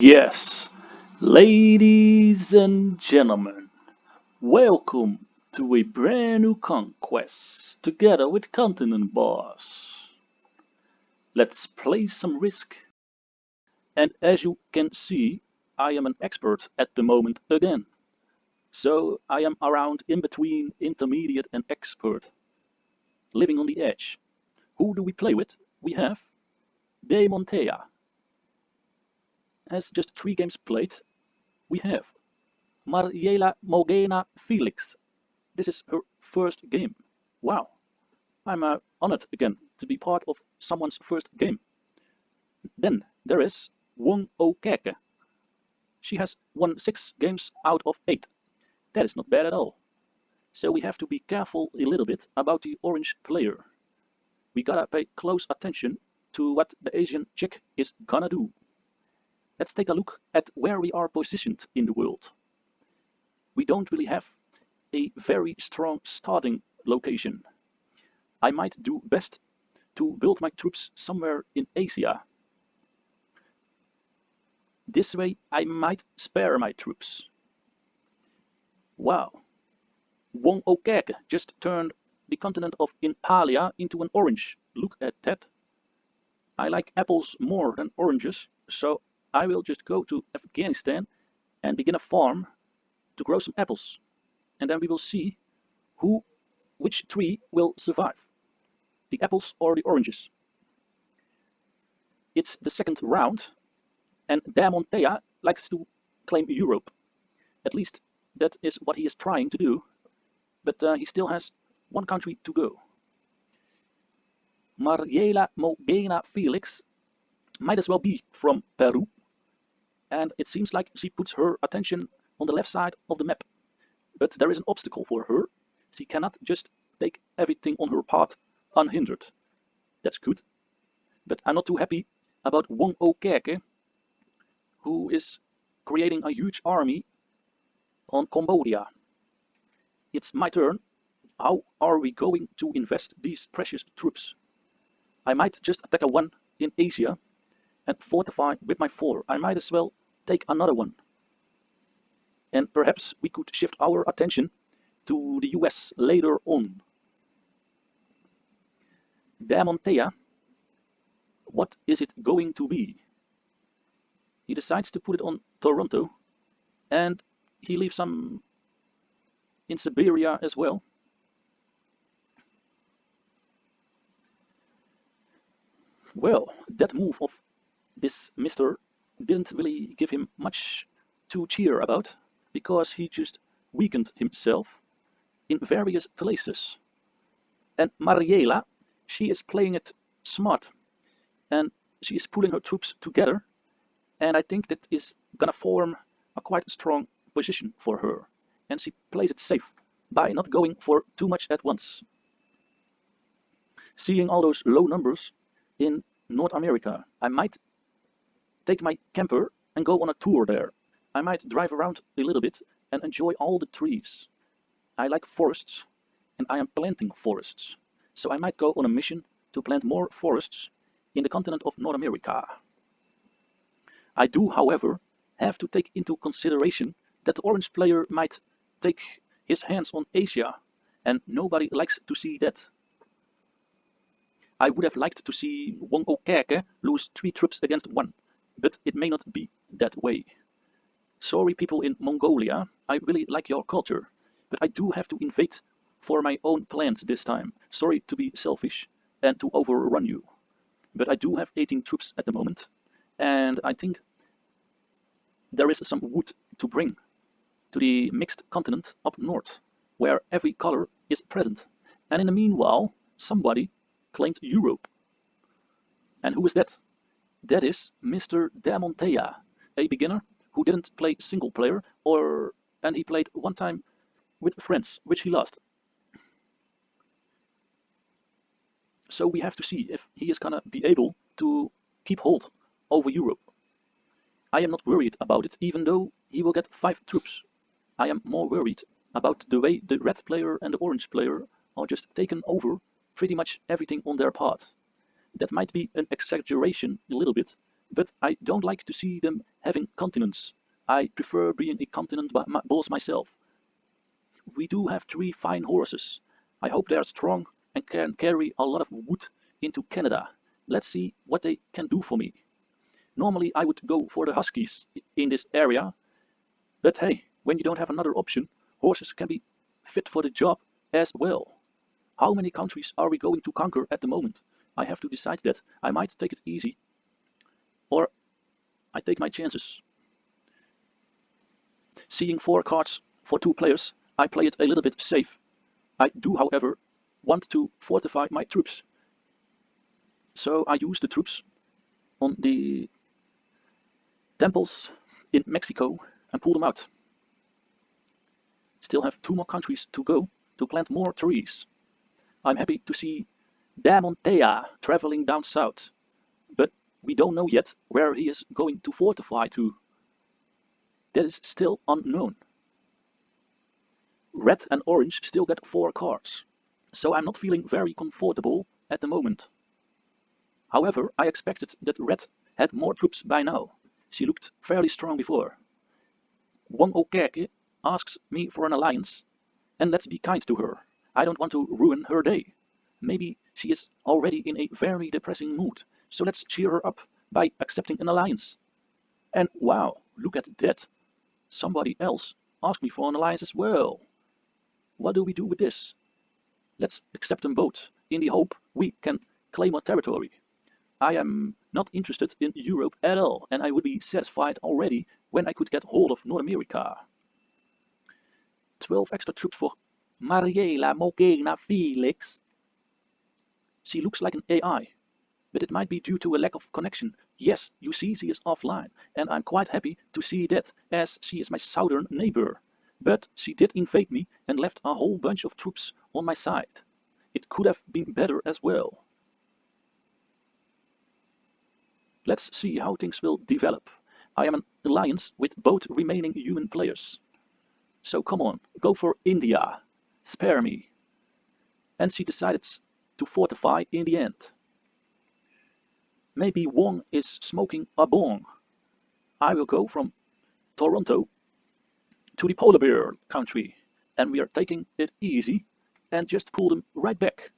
Yes, ladies and gentlemen, welcome to a brand new conquest together with Continent Boss. Let's play some Risk, and as you can see, I am an expert at the moment again. So I am around in between intermediate and expert, living on the edge. Who do we play with? We have De Montea. Has just 3 games played. We have Mariela Morgana Felix. This is her first game. Wow, I'm honored again to be part of someone's first game. Then there is Wong Okeke. She has won 6 games out of 8. That is not bad at all. So we have to be careful a little bit about the orange player. We gotta pay close attention to what the Asian chick is gonna do. Let's take a look at where we are positioned in the world. We don't really have a very strong starting location. I might do best to build my troops somewhere in Asia. This way I might spare my troops. Wow, Wong Okeke just turned the continent of Impalia into an orange. Look at that. I like apples more than oranges, so I will just go to Afghanistan and begin a farm to grow some apples. And then we will see which tree will survive, the apples or the oranges. It's the second round, and Da Montea likes to claim Europe. At least that is what he is trying to do, but he still has one country to go. Mariela Morgana Felix might as well be from Peru, and it seems like she puts her attention on the left side of the map. But there is an obstacle for her. She cannot just take everything on her path unhindered. That's good. But I'm not too happy about Wong Okeke, who is creating a huge army on Cambodia. It's my turn. How are we going to invest these precious troops? I might just attack a one in Asia and fortify with my 4. I might as well take another one. And perhaps we could shift our attention to the US later on. Da Montea, what is it going to be? He decides to put it on Toronto, and he leaves some in Siberia as well. Well, that move of this Mister didn't really give him much to cheer about, because he just weakened himself in various places. And Mariela, she is playing it smart, and she is pulling her troops together, and I think that is gonna form a quite strong position for her. And she plays it safe by not going for too much at once. Seeing all those low numbers in North America, I might take my camper and go on a tour there. I might drive around a little bit and enjoy all the trees. I like forests, and I am planting forests. So I might go on a mission to plant more forests in the continent of North America. I do, however, have to take into consideration that the orange player might take his hands on Asia, and nobody likes to see that. I would have liked to see Wong Okeke lose 3 troops against 1, but it may not be that way. Sorry, people in Mongolia, I really like your culture, but I do have to invade for my own plans this time. Sorry to be selfish and to overrun you, but I do have 18 troops at the moment, and I think there is some wood to bring to the mixed continent up north, where every color is present. And in the meanwhile, somebody claimed Europe. And who is that? That is Mr. Da Montea, a beginner who didn't play single player, and he played one time with friends, which he lost. So we have to see if he is gonna be able to keep hold over Europe. I am not worried about it, even though he will get 5 troops. I am more worried about the way the red player and the orange player are just taken over pretty much everything on their path. That might be an exaggeration a little bit, but I don't like to see them having continents. I prefer being a continent boss myself. We do have 3 fine horses. I hope they are strong and can carry a lot of wood into Canada. Let's see what they can do for me. Normally I would go for the huskies in this area, but hey, when you don't have another option, horses can be fit for the job as well. How many countries are we going to conquer at the moment? I have to decide that. I might take it easy, or I take my chances. Seeing 4 cards for 2 players, I play it a little bit safe. I do, however, want to fortify my troops. So I use the troops on the temples in Mexico and pull them out. Still have 2 more countries to go to plant more trees. I'm happy to see Damontea traveling down south, but we don't know yet where he is going to fortify to. That is still unknown. Red and orange still get 4 cards, so I'm not feeling very comfortable at the moment. However, I expected that Red had more troops by now. She looked fairly strong before. Okeke asks me for an alliance, and let's be kind to her. I don't want to ruin her day. Maybe she is already in a very depressing mood, so let's cheer her up by accepting an alliance. And wow, look at that. Somebody else asked me for an alliance as well. What do we do with this? Let's accept them both, in the hope we can claim our territory. I am not interested in Europe at all, and I would be satisfied already when I could get hold of North America. 12 extra troops for Mariela Mogena Felix. She looks like an AI, but it might be due to a lack of connection. Yes, you see she is offline, and I'm quite happy to see that, as she is my southern neighbor. But she did invade me and left a whole bunch of troops on my side. It could have been better as well. Let's see how things will develop. I am an alliance with both remaining human players. So come on, go for India. Spare me. And she decided to fortify in the end. Maybe Wong is smoking a bong. I will go from Toronto to the polar bear country, and we are taking it easy and just pull them right back.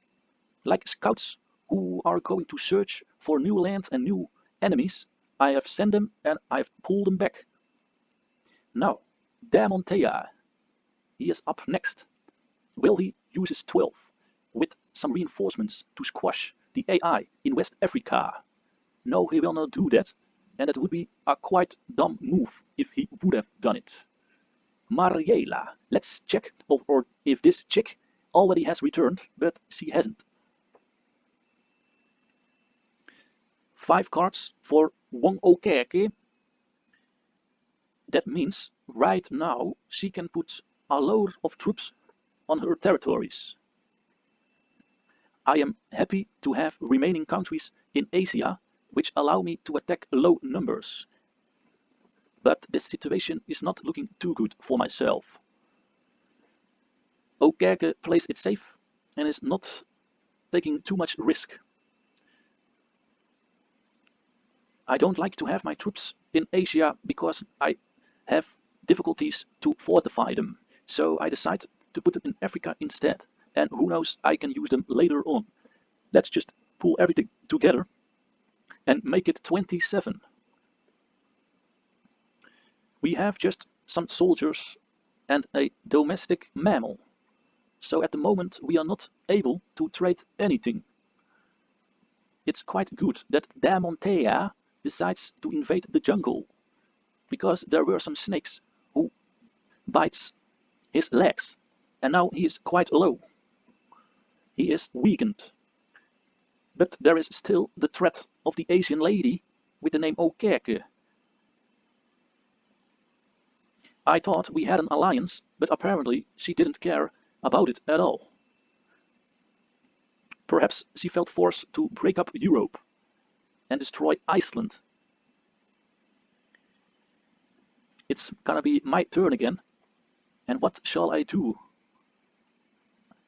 Like scouts who are going to search for new land and new enemies, I have sent them and I've pulled them back. Now, Damontea, he is up next. Will he use his 12 with some reinforcements to squash the AI in West Africa? No, he will not do that, and it would be a quite dumb move if he would have done it. Mariela, let's check or if this chick already has returned, but she hasn't. 5 cards for Wong Okeke. That means right now she can put a load of troops on her territories. I am happy to have remaining countries in Asia which allow me to attack low numbers. But this situation is not looking too good for myself. Okeke plays it safe and is not taking too much risk. I don't like to have my troops in Asia because I have difficulties to fortify them. So I decide to put them in Africa instead. And who knows, I can use them later on. Let's just pull everything together and make it 27. We have just some soldiers and a domestic mammal. So at the moment we are not able to trade anything. It's quite good that Damontea decides to invade the jungle, because there were some snakes who bites his legs, and now he is quite low. He is weakened. But there is still the threat of the Asian lady with the name Okeke. I thought we had an alliance, but apparently she didn't care about it at all. Perhaps she felt forced to break up Europe and destroy Iceland. It's gonna be my turn again, and what shall I do?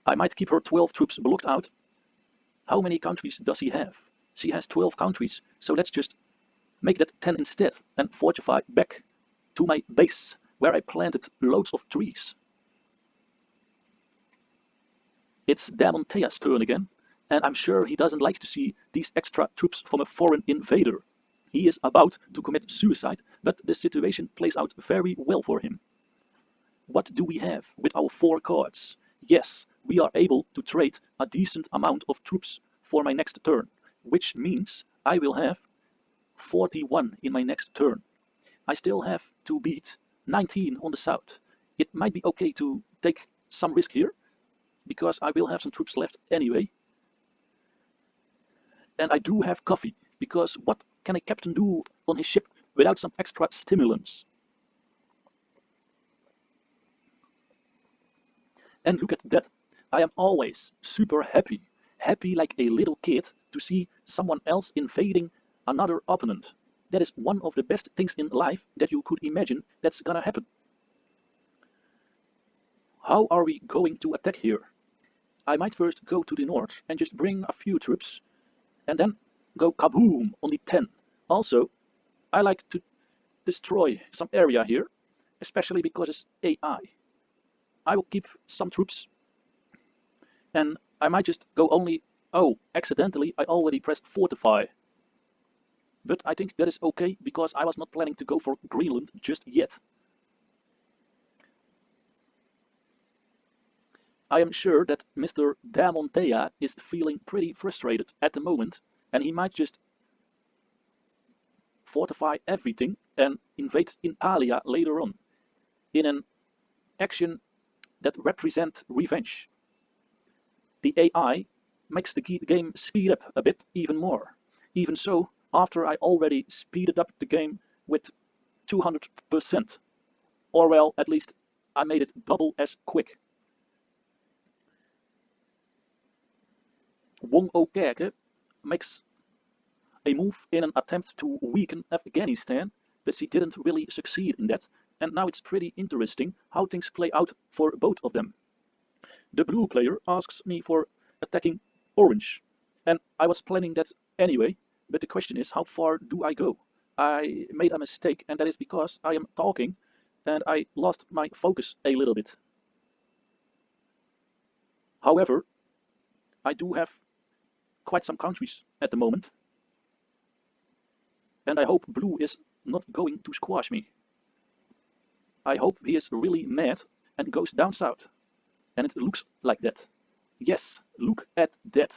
I might keep her 12 troops blocked out. How many countries does she have? She has 12 countries, so let's just make that 10 instead and fortify back to my base where I planted loads of trees. It's Damontea's turn again, and I'm sure he doesn't like to see these extra troops from a foreign invader. He is about to commit suicide, but the situation plays out very well for him. What do we have with our 4 cards? Yes, we are able to trade a decent amount of troops for my next turn, which means I will have 41 in my next turn. I still have to beat 19 on the south. It might be okay to take some risk here, because I will have some troops left anyway. And I do have coffee, because what can a captain do on his ship without some extra stimulants? And look at that. I am always super happy, happy like a little kid to see someone else invading another opponent. That is one of the best things in life that you could imagine that's gonna happen. How are we going to attack here? I might first go to the north and just bring a few troops, and then go kaboom on the 10. Also, I like to destroy some area here, especially because it's AI. I will keep some troops, and I might just go only... Oh, accidentally I already pressed fortify. But I think that is okay, because I was not planning to go for Greenland just yet. I am sure that Mr. Damontea is feeling pretty frustrated at the moment, and he might just fortify everything and invade Impalia later on, in an action that represents revenge. The AI makes the game speed up a bit even more. Even so, after I already speeded up the game with 200%, or well, at least I made it double as quick. Okeke makes a move in an attempt to weaken Afghanistan, but she didn't really succeed in that, and now it's pretty interesting how things play out for both of them. The blue player asks me for attacking orange, and I was planning that anyway, but the question is, how far do I go? I made a mistake, and that is because I am talking and I lost my focus a little bit. However, I do have quite some countries at the moment, and I hope blue is not going to squash me. I hope he is really mad and goes down south. And it looks like that. Yes, look at that.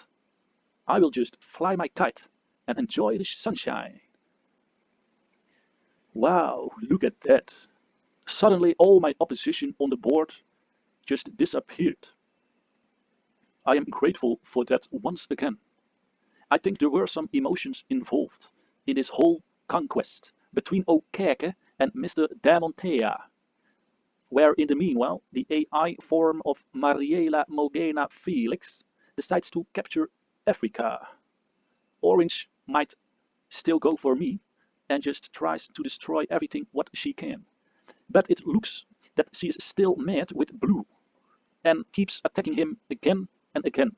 I will just fly my kite and enjoy the sunshine. Wow, look at that. Suddenly all my opposition on the board just disappeared. I am grateful for that once again. I think there were some emotions involved in this whole conquest between Okeke and Mr. Damontea, where in the meanwhile the AI form of Mariela Mogena Felix decides to capture Africa. Orange might still go for me and just tries to destroy everything what she can. But it looks that she is still mad with blue and keeps attacking him again and again.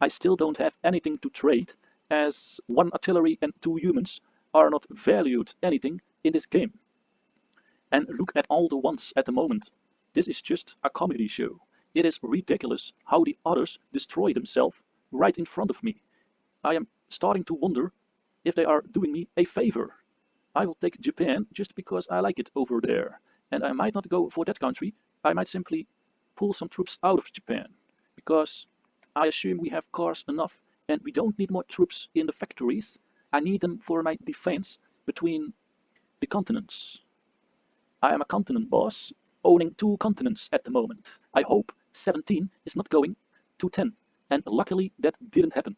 I still don't have anything to trade, as 1 artillery and 2 humans are not valued anything in this game. And look at all the ones at the moment. This is just a comedy show. It is ridiculous how the others destroy themselves right in front of me. I am starting to wonder if they are doing me a favor. I will take Japan just because I like it over there. And I might not go for that country. I might simply pull some troops out of Japan, because I assume we have cars enough and we don't need more troops in the factories. I need them for my defense between the continents. I am a continent boss, owning 2 continents at the moment. I hope 17 is not going to 10, and luckily that didn't happen.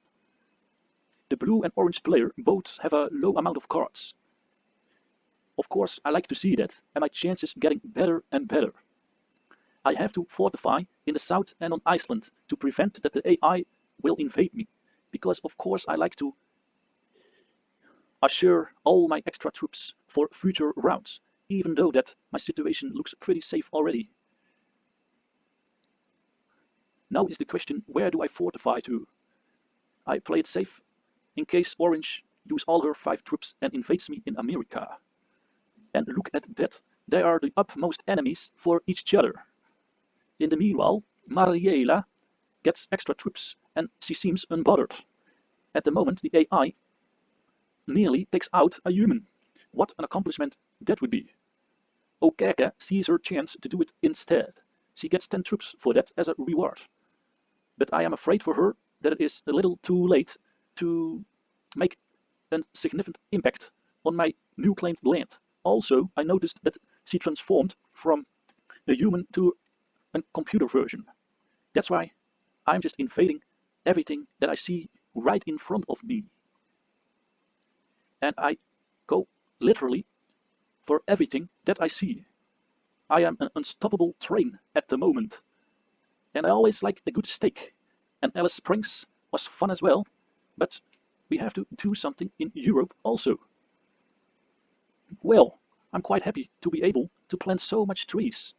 The blue and orange player both have a low amount of cards. Of course, I like to see that, and my chances getting better and better. I have to fortify in the south and on Iceland to prevent that the AI will invade me, because of course I like to assure all my extra troops for future rounds, even though that my situation looks pretty safe already. Now is the question, where do I fortify to? I play it safe in case orange use all her 5 troops and invades me in America. And look at that, they are the upmost enemies for each other. In the meanwhile, Mariela gets extra troops and she seems unbothered. At the moment, the AI nearly takes out a human. What an accomplishment that would be. Okeke sees her chance to do it instead. She gets 10 troops for that as a reward. But I am afraid for her that it is a little too late to make a significant impact on my new claimed land. Also, I noticed that she transformed from a human to a computer version. That's why I'm just invading everything that I see right in front of me. And I go literally for everything that I see. I am an unstoppable train at the moment. And I always like a good steak. And Alice Springs was fun as well, but we have to do something in Europe also. Well, I'm quite happy to be able to plant so much trees.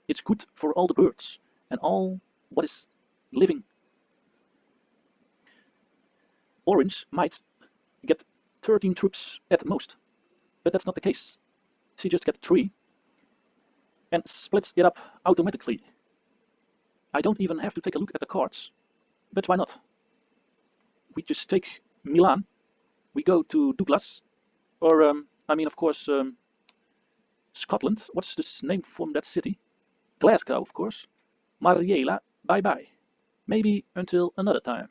It's good for all the birds and all what is living. Orange might get 13 troops at most, but that's not the case. She just gets 3 and splits it up automatically. I don't even have to take a look at the cards, but why not? We just take Milan, we go to Douglas, or of course, Scotland. What's the name from that city? Glasgow, of course. Mariela, bye bye. Maybe until another time.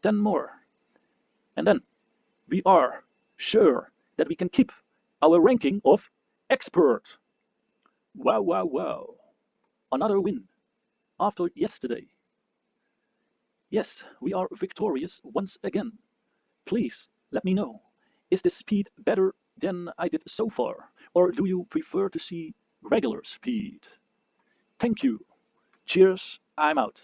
10 more. And then we are sure that we can keep our ranking of expert. Wow, wow, wow. Another win after yesterday. Yes, we are victorious once again. Please let me know. Is the speed better than I did so far? Or do you prefer to see regular speed? Thank you. Cheers, I'm out.